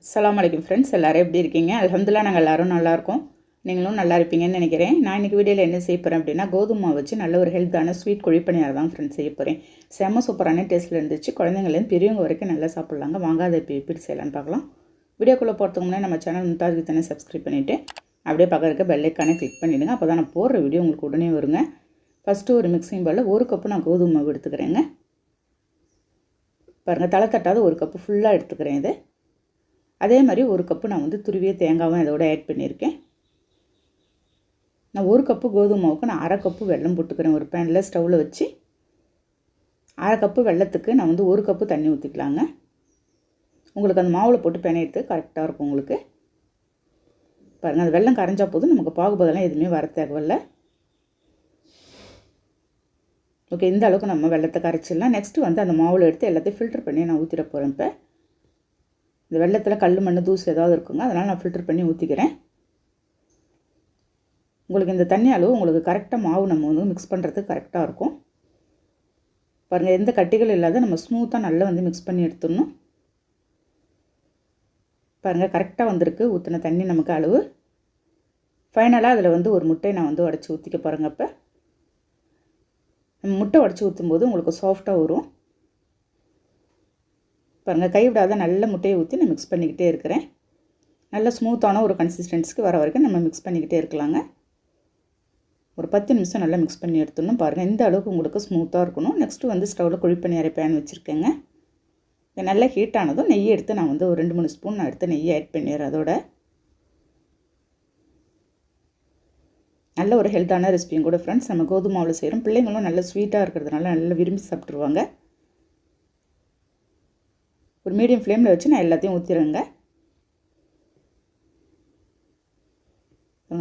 அஸ்ஸலாமு அலைக்கும் ஃப்ரெண்ட்ஸ், எல்லோரும் எப்படி இருக்கீங்க? அல்ஹம்துலில்லாஹ் நாங்கள் எல்லோரும் நல்லாயிருக்கோம். நீங்களும் நல்லா இருப்பீங்கன்னு நினைக்கிறேன். நான் இன்றைக்கி வீடியோவில் என்ன செய்ய போகிறேன் அப்படின்னா, கோதுமை மாவு வச்சு நல்ல ஒரு ஹெல்த்தான ஸ்வீட் குழிப்பணியாரம் தான் ஃப்ரெண்ட்ஸ் செய்ய போகிறேன். செம்ம சூப்பரான டேஸ்ட்டில் இருந்துச்சு. குழந்தைங்கள்லேருந்து பெரியவங்க வரைக்கும் நல்லா சாப்பிட்லாங்க. வாங்க அதை இப்போ எப்படி செய்யலான்னு பார்க்கலாம். வீடியோக்குள்ளே போகிறதுக்கு முன்னாடி நம்ம சேனல் முட்டாதுக்கு தானே சப்ஸ்கிரைப் பண்ணிவிட்டு அப்படியே பக்கம் இருக்க பெல் ஐக்கானை கிளிக் பண்ணிவிடுங்க. அப்போ தான் நான் போடுற வீடியோ உங்களுக்கு உடனே வருங்க. ஃபஸ்ட்டு ஒரு மிக்சிங் பவுலில் 1 கப்பு நான் கோதுமை மாவு எடுத்துக்கிறேங்க. பாருங்கள், தலை தட்டாத 1 கப்பு ஃபுல்லாக எடுத்துக்கிறேன். இது அதே மாதிரி 1 கப்பு நான் துருவிய தேங்காவும் இதோட ஆட் பண்ணியிருக்கேன். நான் 1 கப்பு கோதுமை மாவுக்கு நான் 1/2 கப்பு வெல்லம் போட்டுக்கிறேன். ஒரு பேனில் ஸ்டவ்வில் வச்சு 1/2 கப்பு வெல்லத்துக்கு நான் 1 கப்பு தண்ணி ஊற்றிக்கலாங்க. உங்களுக்கு அந்த மாவில் போட்டு பிணையிறது கரெக்டாக இருக்கும். உங்களுக்கு பாருங்கள், அந்த வெல்லம் கரைஞ்சா போதும், நமக்கு பாகுபதெல்லாம் எதுவுமே வர தேவையில்லை. ஓகே, இந்த அளவுக்கு நம்ம வெல்லத்தை கரைச்சிடலாம். நெக்ஸ்ட்டு அந்த மாவில் எடுத்து எல்லாத்தையும் ஃபில்டர் பண்ணி நான் ஊற்றிட போகிறேன். இப்போ இந்த வெள்ளத்தில் கல் மண் தூசு ஏதாவது இருக்குங்க, அதனால் நான் ஃபில்டர் பண்ணி ஊற்றிக்கிறேன். உங்களுக்கு இந்த தண்ணி அளவு உங்களுக்கு கரெக்டாக மாவு நம்ம மிக்ஸ் பண்ணுறதுக்கு கரெக்டாக இருக்கும். பாருங்கள், எந்த கட்டிகள் இல்லாத நம்ம ஸ்மூத்தாக நல்லா மிக்ஸ் பண்ணி எடுத்துடணும். பாருங்கள், கரெக்டாக வந்திருக்கு ஊற்றின தண்ணி நமக்கு அளவு. ஃபைனலாக அதில் ஒரு முட்டையை நான் உடச்சி ஊற்றிக்க பாருங்கள். அப்போ நம்ம முட்டை உடச்சி ஊற்றும்போது உங்களுக்கு சாஃப்டாக வரும். பாருங்கள், கைவிடாத நல்ல முட்டையை ஊற்றி நான் மிக்ஸ் பண்ணிக்கிட்டே இருக்கிறேன். நல்ல ஸ்மூத்தான ஒரு கன்சிஸ்டன்சிக்கு வர வரைக்கும் நம்ம மிக்ஸ் பண்ணிக்கிட்டே இருக்கலாங்க. ஒரு 10 நிமிஷம் நல்லா மிக்ஸ் பண்ணி எடுத்துடணும். பாருங்கள், இந்த அளவுக்கு உங்களுக்கு ஸ்மூத்தாக இருக்கணும். நெக்ஸ்ட்டு ஸ்டவ்வில் குழிப்பணியாரம் பேன் வச்சுருக்கேங்க. இது நல்லா ஹீட் ஆனதும் நெய் எடுத்து நான் ஒரு 2-3 ஸ்பூன் நான் எடுத்து நெய்யை ஆட் பண்ணிடுறேன். அதோட நல்ல ஒரு ஹெல்த்தான ரெசிபியும் கூட ஃப்ரெண்ட்ஸ். நம்ம கோதுமை மாவில் செய்கிறோம். பிள்ளைங்களும் நல்ல ஸ்வீட்டாக இருக்கிறதுனால நல்லா விரும்பி சாப்பிட்ருவாங்க. ஒரு மீடியம் ஃப்ளேமில் வச்சு நான் எல்லாத்தையும் ஊற்றிடுங்க.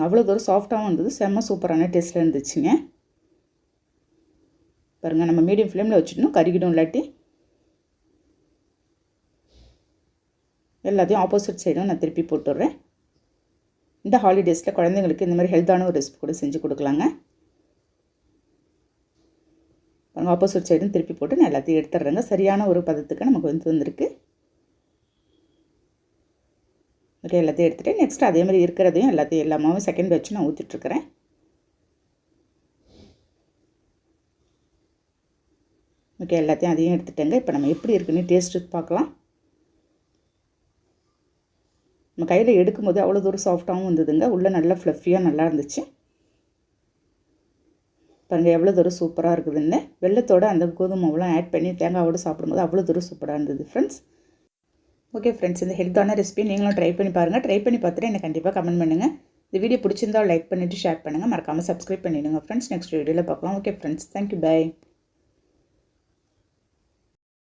அவ்வளோ தூரம் சாஃப்டாகவும் இருந்தது, செம்ம சூப்பரான டேஸ்ட்டில் இருந்துச்சுங்க. பாருங்கள், நம்ம மீடியம் ஃப்ளேமில் வச்சுட்டோம், கருகிடும் இல்லாட்டி. எல்லாத்தையும் ஆப்போசிட் சைடும் நான் திருப்பி போட்டுடுறேன். இந்த ஹாலிடேஸில் குழந்தைங்களுக்கு இந்த மாதிரி ஹெல்த்தான ஒரு ரெசிபி கூட செஞ்சு கொடுக்கலாங்க. பாருங்கள், ஆப்போசிட் சைடும் திருப்பி போட்டு நான் எல்லாத்தையும் எடுத்துடுறேங்க. சரியான ஒரு பதத்துக்கு நமக்கு வந்திருக்கு. ஓகே, எல்லாத்தையும் எடுத்துகிட்டு நெக்ஸ்ட்டு அதே மாதிரி இருக்கிறதையும் எல்லாத்தையும் எல்லாமாவும் செகண்ட் வச்சு நான் ஊற்றிட்டுருக்கிறேன். ஓகே, எல்லாத்தையும் அதையும் எடுத்துட்டேங்க. இப்போ நம்ம எப்படி இருக்குன்னு டேஸ்ட்டு பார்க்கலாம். நம்ம கையில் எடுக்கும்போது அவ்வளோ தூரம் சாஃப்டாகவும் இருந்ததுங்க. உள்ளே நல்லா ஃப்ளஃபியாக நல்லா இருந்துச்சு. பாருங்கள், எவ்வளோ தூரம் சூப்பராக இருக்குதுன்னு. வெள்ளத்தோடு அந்த கோதுமை மாவுலாம் ஆட் பண்ணி தேங்காவோடு சாப்பிடும்போது அவ்வளோ தூரம் சூப்பராக இருந்தது ஃப்ரெண்ட்ஸ். ஓகே ஃப்ரெண்ட்ஸ், இந்த ஹெல்த்தான ரெசிபி நீங்களும் ட்ரை பண்ணி பாருங்கள். ட்ரை பண்ணி பார்த்துட்டு எனக்கு கண்டிப்பாக கமெண்ட் பண்ணுங்கள். இந்த வீடியோ பிடிச்சிருந்தால் லைக் பண்ணிவிட்டு ஷேர் பண்ணுங்கள். மறக்காமல் சப்ஸ்கிரைப் பண்ணிவிடுங்க ஃப்ரெண்ட்ஸ். நெக்ஸ்ட் வீடியோவில் பார்க்கலாம். Okay friends, thank you, by.